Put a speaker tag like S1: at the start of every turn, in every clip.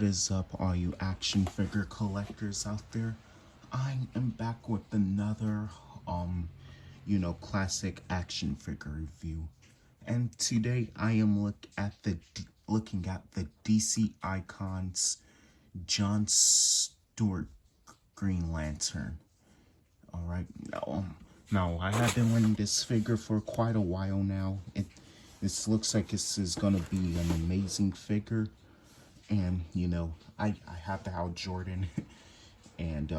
S1: is up, all you action figure collectors out there? I am back with another classic action figure review. And today I am looking at the DC Icons John Stewart Green Lantern. Alright, now I have been wanting this figure for quite a while now. This looks like this is gonna be an amazing figure. And I have the Hal Jordan and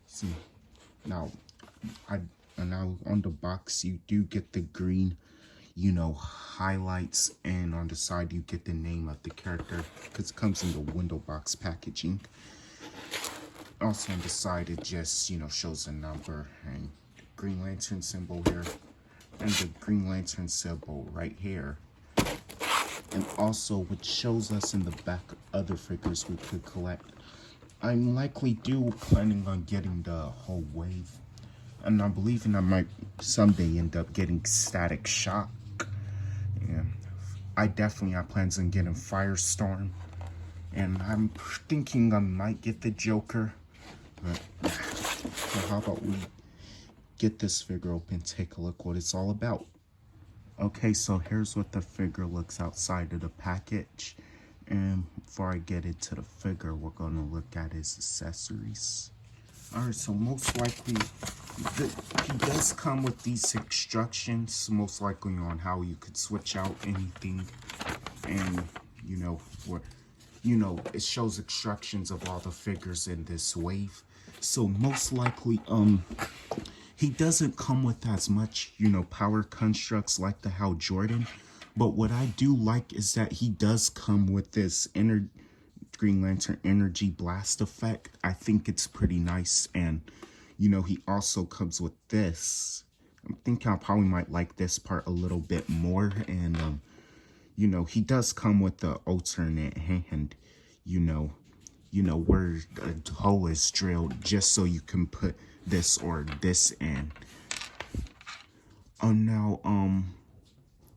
S1: see now now on the box you do get the green highlights, and on the side you get the name of the character because it comes in the window box packaging. Also on the side it just shows a number and the Green Lantern symbol here and the Green Lantern symbol right here. And also, which shows us in the back other figures we could collect. I'm likely planning on getting the whole wave. And I'm believing I might someday end up getting Static Shock. And I definitely have plans on getting Firestorm. And I'm thinking I might get the Joker. But, so how about we get this figure open, take a look what it's all about. Okay, so here's what the figure looks outside of the package. And before I get into the figure, we're going to look at his accessories. Alright, so most likely, he does come with these instructions, most likely on how you could switch out anything. And, it shows instructions of all the figures in this wave. So most likely, he doesn't come with as much, power constructs like the Hal Jordan. But what I do like is that he does come with this Green Lantern Energy Blast effect. I think it's pretty nice. And, he also comes with this. I'm thinking I probably might like this part a little bit more. And, he does come with the alternate hand, where the hole is drilled just so you can put this or this in.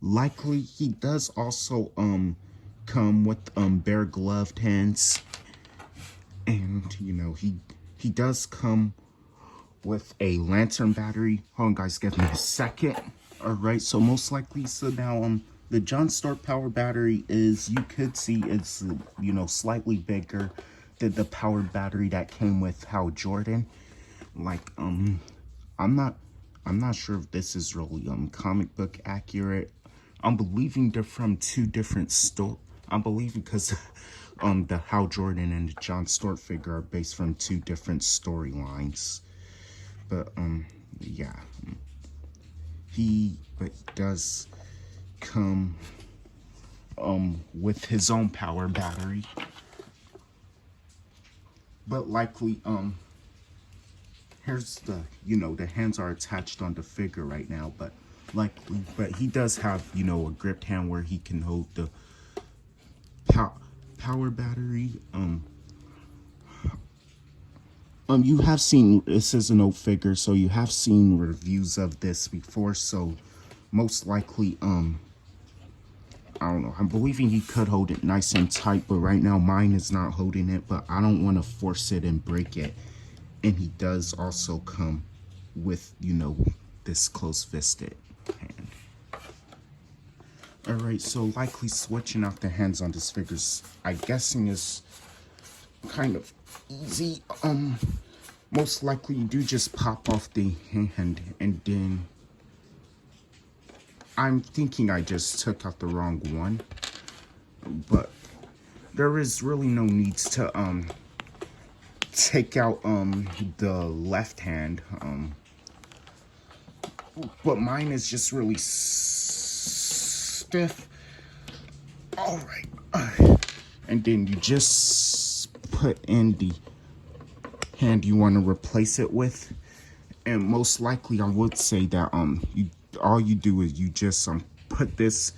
S1: Likely he does also come with bare gloved hands, and he does come with a lantern battery. Hold on guys, give me a second. All right, so most likely, so now the John Stewart power battery is, you could see it's slightly bigger than the power battery that came with Hal Jordan. Like I'm not sure if this is really comic book accurate. I'm believing they're from two different I'm believing because the Hal Jordan and the John Stewart figure are based from two different storylines. But yeah, he does come with his own power battery. But likely here's the the hands are attached on the figure right now, but he does have a gripped hand where he can hold the power battery. You have seen, this is an old figure, so you have seen reviews of this before, so most likely I don't know, I'm believing he could hold it nice and tight, but right now mine is not holding it, but I don't want to force it and break it. And he does also come with, this close-fisted hand. Alright, so likely switching out the hands on this figure's, I'm guessing, is kind of easy. Most likely you do just pop off the hand, and then I'm thinking I just took out the wrong one. But there is really no need to take out the left hand, but mine is just really stiff. All right, and then you just put in the hand you want to replace it with, and most likely I would say that all you do is you just put this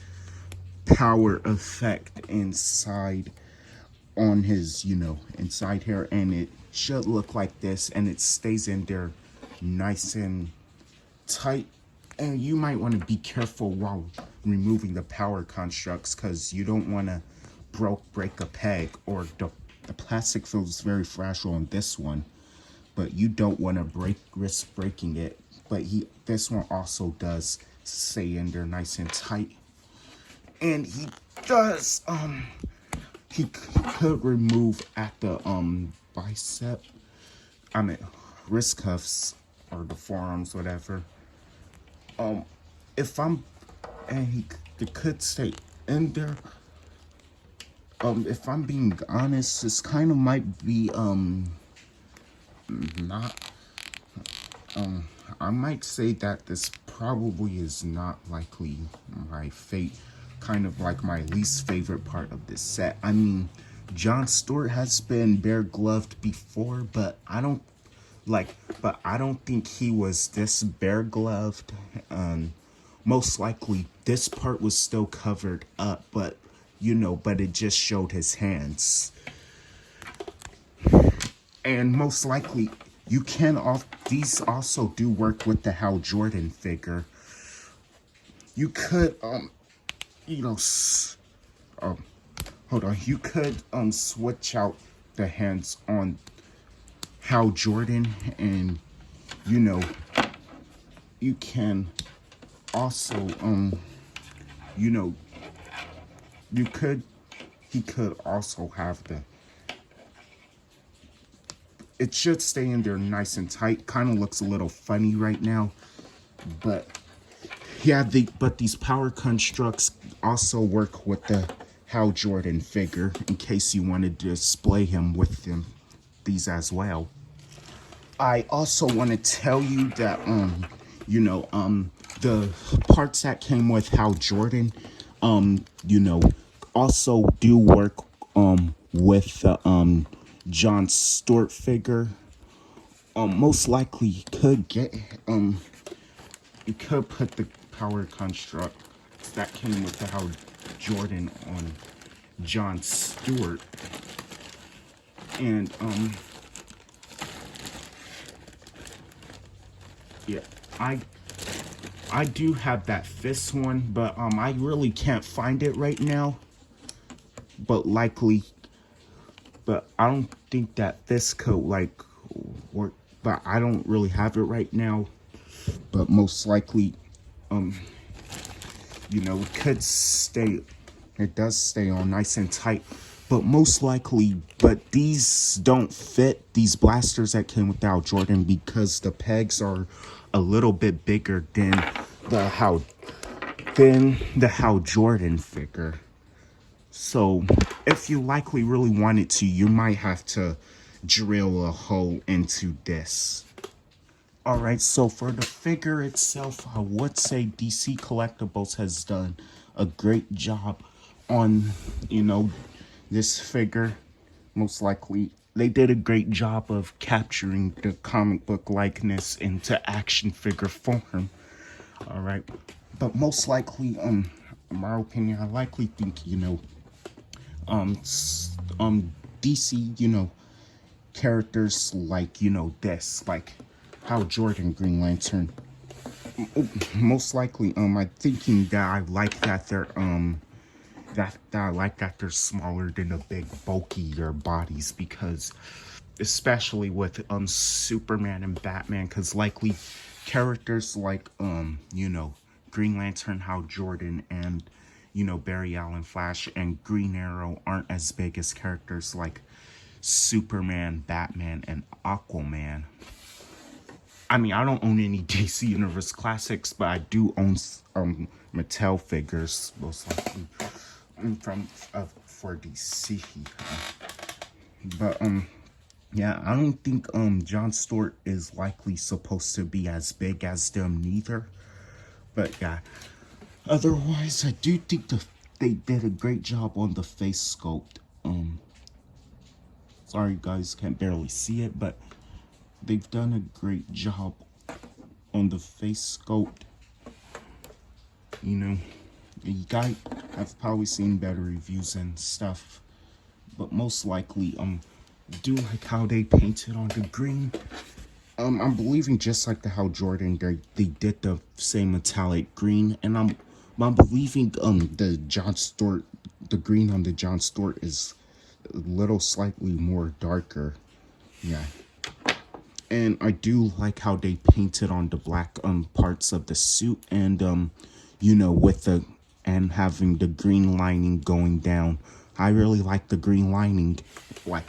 S1: power effect inside on his inside here, and it should look like this, and it stays in there nice and tight. And you might want to be careful while removing the power constructs, because you don't want to break a peg, or the plastic feels very fragile on this one, but you don't want to risk breaking it. But this one also does stay in there nice and tight. And he does he could remove at the bicep, I mean wrist cuffs, or the forearms, whatever. If I'm and he could stay in there. If I'm being honest, this kind of might be not I might say that this probably is not likely my fate, kind of like my least favorite part of this set. I mean, Jon Stewart has been bare gloved before, but I don't think he was this bare gloved. Most likely this part was still covered up, but but it just showed his hands. And most likely these also do work with the Hal Jordan figure. You could hold on, you could switch out the hands on Hal Jordan, and you can also he could also have it should stay in there nice and tight. Kind of looks a little funny right now, but yeah, but these power constructs also work with the Hal Jordan figure, in case you wanted to display him with these as well. I also want to tell you that the parts that came with Hal Jordan also do work with the Jon Stewart figure. Most likely you could put the power construct that came with the Hal Jordan on Jon Stewart. And yeah, I do have that fist one, but I really can't find it right now. But I don't think that this could work. But I don't really have it right now. But most likely, it could stay. It does stay on nice and tight. But most likely, these don't fit, these blasters that came with Hal Jordan, because the pegs are a little bit bigger than the Hal Jordan figure. So if you really wanted to, you might have to drill a hole into this. Alright, so for the figure itself, I would say DC Collectibles has done a great job on, this figure. Most likely, they did a great job of capturing the comic book likeness into action figure form. Alright, but most likely, in my opinion, I likely think, DC, characters like, this, like Hal Jordan Green Lantern. Most likely, I'm thinking that I like that they're, they're smaller than the big, bulkier bodies, because, especially with, Superman and Batman, because likely characters like, Green Lantern, Hal Jordan, and, Barry Allen Flash and Green Arrow aren't as big as characters like Superman, Batman, and Aquaman. I mean, I don't own any DC Universe Classics, but I do own Mattel figures, most likely, for DC. But yeah, I don't think Jon Stewart is likely supposed to be as big as them neither. But yeah, otherwise, I do think they did a great job on the face sculpt. Sorry, you guys can't barely see it, but they've done a great job on the face sculpt. You guys have probably seen better reviews and stuff, but most likely, do like how they painted on the green. I'm believing just like the Hal Jordan, they did the same metallic green, and I'm believing the Jon Stewart the green on the John Stewart is a little slightly more darker. Yeah. And I do like how they painted on the black parts of the suit, and you know, with the and having the green lining going down. I really like the green lining. Like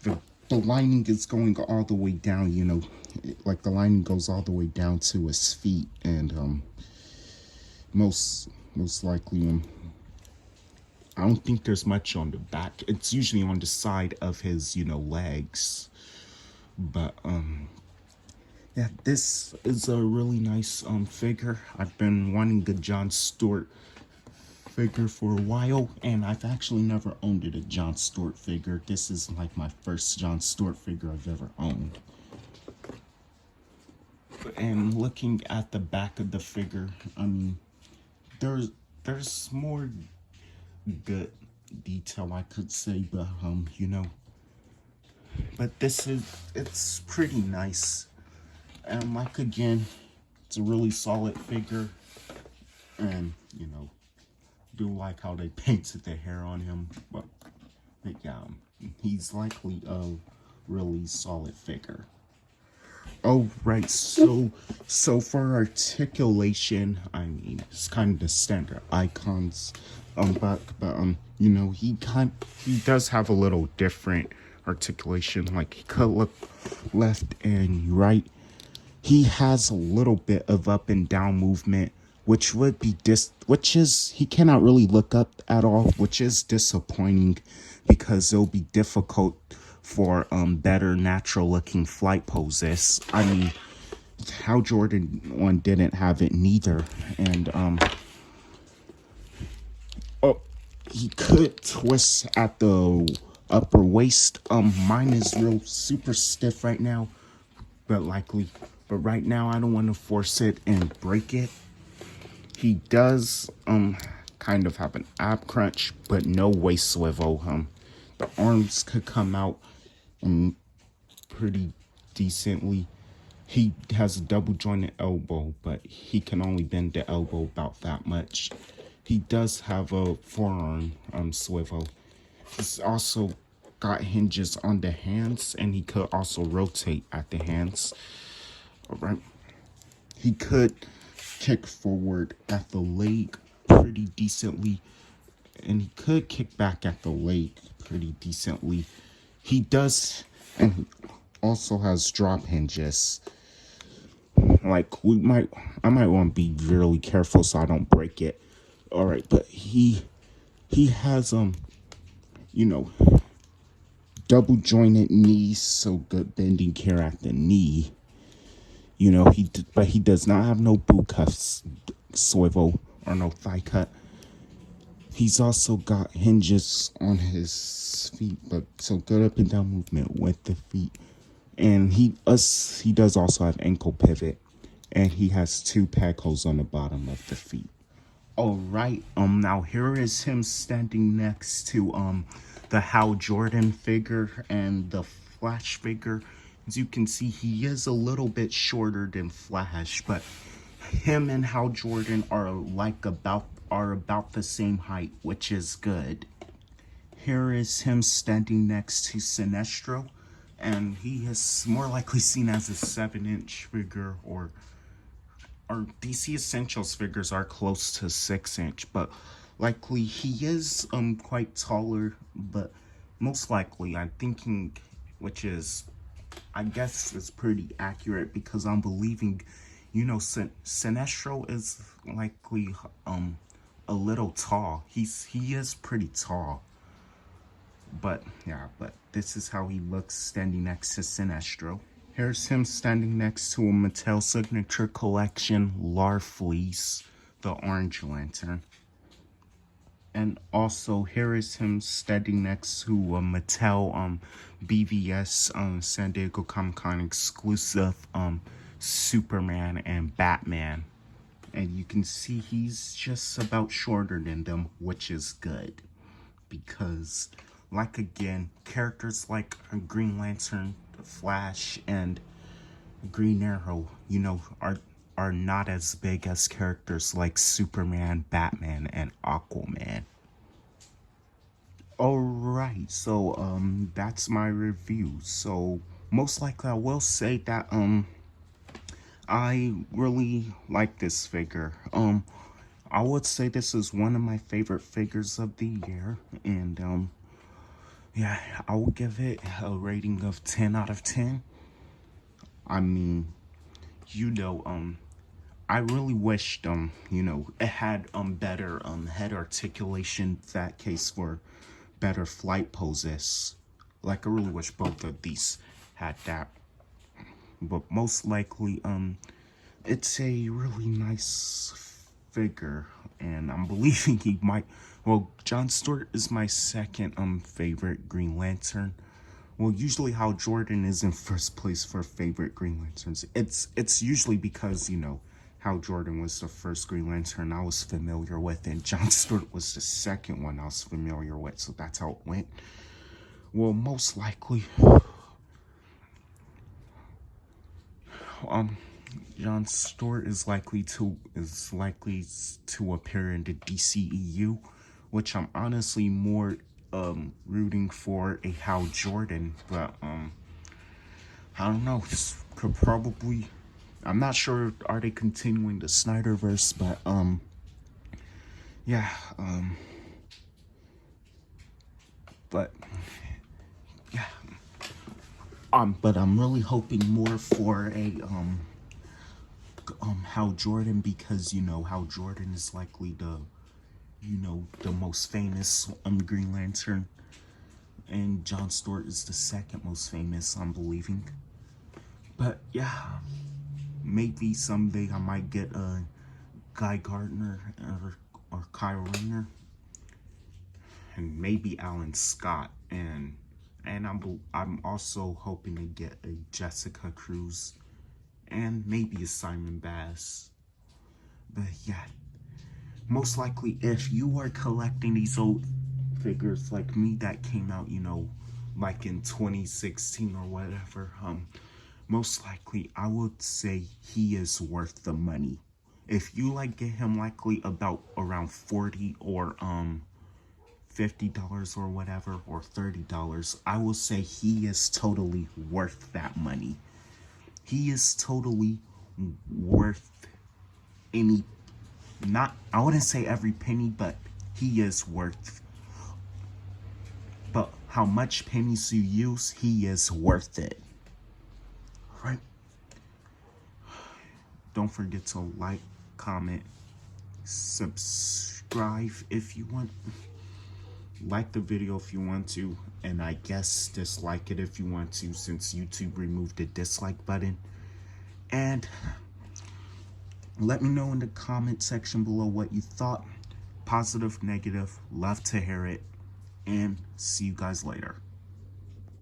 S1: the lining is going all the way down, you know, like the lining goes all the way down to his feet, and most likely I don't think there's much on the back. It's usually on the side of his, you know, legs. But yeah, this is a really nice figure. I've been wanting a John Stewart figure for a while, and I've actually never owned a John Stewart figure. This is like my first John Stewart figure I've ever owned. And looking at the back of the figure, I mean, there's more good detail I could say, but you know, but it's pretty nice. And like again, it's a really solid figure, and you know, do like how they painted the hair on him, but yeah, he's likely a really solid figure. Oh right, so for articulation, I mean, it's kind of the standard icons, but you know, he does have a little different articulation. Like he could look left and right. He has a little bit of up and down movement, which would be he cannot really look up at all, which is disappointing because it'll be difficult for better natural looking flight poses. I mean, Hal Jordan one didn't have it neither, and oh, he could twist at the upper waist. Mine is real super stiff right now, but right now I don't want to force it and break it. He does kind of have an ab crunch, but no waist swivel. The arms could come out pretty decently. He has a double jointed elbow, but he can only bend the elbow about that much. He does have a forearm swivel. He's also got hinges on the hands, and he could also rotate at the hands. All right. He could kick forward at the leg pretty decently, and he could kick back at the leg pretty decently. He does, and he also has drop hinges. Like I might want to be really careful so I don't break it. All right, but he has you know, double jointed knees, so good bending care at the knee. You know, but he does not have no boot cuffs swivel or no thigh cut. He's also got hinges on his feet, but so good up and down movement with the feet. And he does also have ankle pivot, and he has 2 peg holes on the bottom of the feet. All right, now here is him standing next to the Hal Jordan figure and the Flash figure. As you can see, he is a little bit shorter than Flash, but him and Hal Jordan are about the same height, which is good. Here is him standing next to Sinestro, and he is more likely seen as a 7-inch figure, or DC Essentials figures are close to 6-inch, but likely he is quite taller, but most likely I'm thinking, which is I guess is pretty accurate because I'm believing, you know, Sinestro is likely a little tall. He is pretty tall. But yeah, but this is how he looks standing next to Sinestro. Here's him standing next to a Mattel Signature Collection Larfleeze, the Orange Lantern. And also, here is him standing next to a Mattel BVS San Diego Comic-Con exclusive Superman and Batman. And you can see he's just about shorter than them, which is good. Because, like again, characters like Green Lantern, Flash, and Green Arrow, you know, are not as big as characters like Superman, Batman, and Aquaman. Alright, so that's my review. So most likely I will say that I really like this figure. I would say this is one of my favorite figures of the year, and yeah, I will give it a rating of 10 out of 10. I mean, you know, I really wished, it had, better, head articulation, that case for better flight poses. Like, I really wish both of these had that. But most likely, it's a really nice figure, and I'm believing he might, well, John Stewart is my second, favorite Green Lantern. Well, usually how Jordan is in first place for favorite Green Lanterns. It's usually because, how Jordan was the first Green Lantern I was familiar with, and John Stewart was the second one I was familiar with, so that's how it went. Well, most likely, John Stewart is likely to appear in the DCEU, which I'm honestly more rooting for a Hal Jordan, but I don't know. This could probably, I'm not sure, are they continuing the Snyderverse, but yeah, but yeah, but I'm really hoping more for a Hal Jordan, because Hal Jordan is likely the most famous Green Lantern, and John Stewart is the second most famous, I'm believing. But yeah, maybe someday I might get a Guy Gardner or Kyle Rayner, and maybe Alan Scott, and I'm also hoping to get a Jessica Cruz, and maybe a Simon Bass. But yeah, most likely, if you are collecting these old figures like me that came out, like in 2016 or whatever, most likely I would say he is worth the money. If you get him likely about around 40 or $50 or whatever, or $30, I will say he is totally worth that money. He is totally worth any, not, I wouldn't say every penny, but he is worth, but how much pennies you use, he is worth it. Right? Don't forget to like, comment, subscribe if you want. Like the video if you want to, and I guess dislike it if you want to, since YouTube removed the dislike button. And let me know in the comment section below what you thought. Positive, negative, love to hear it. And see you guys later.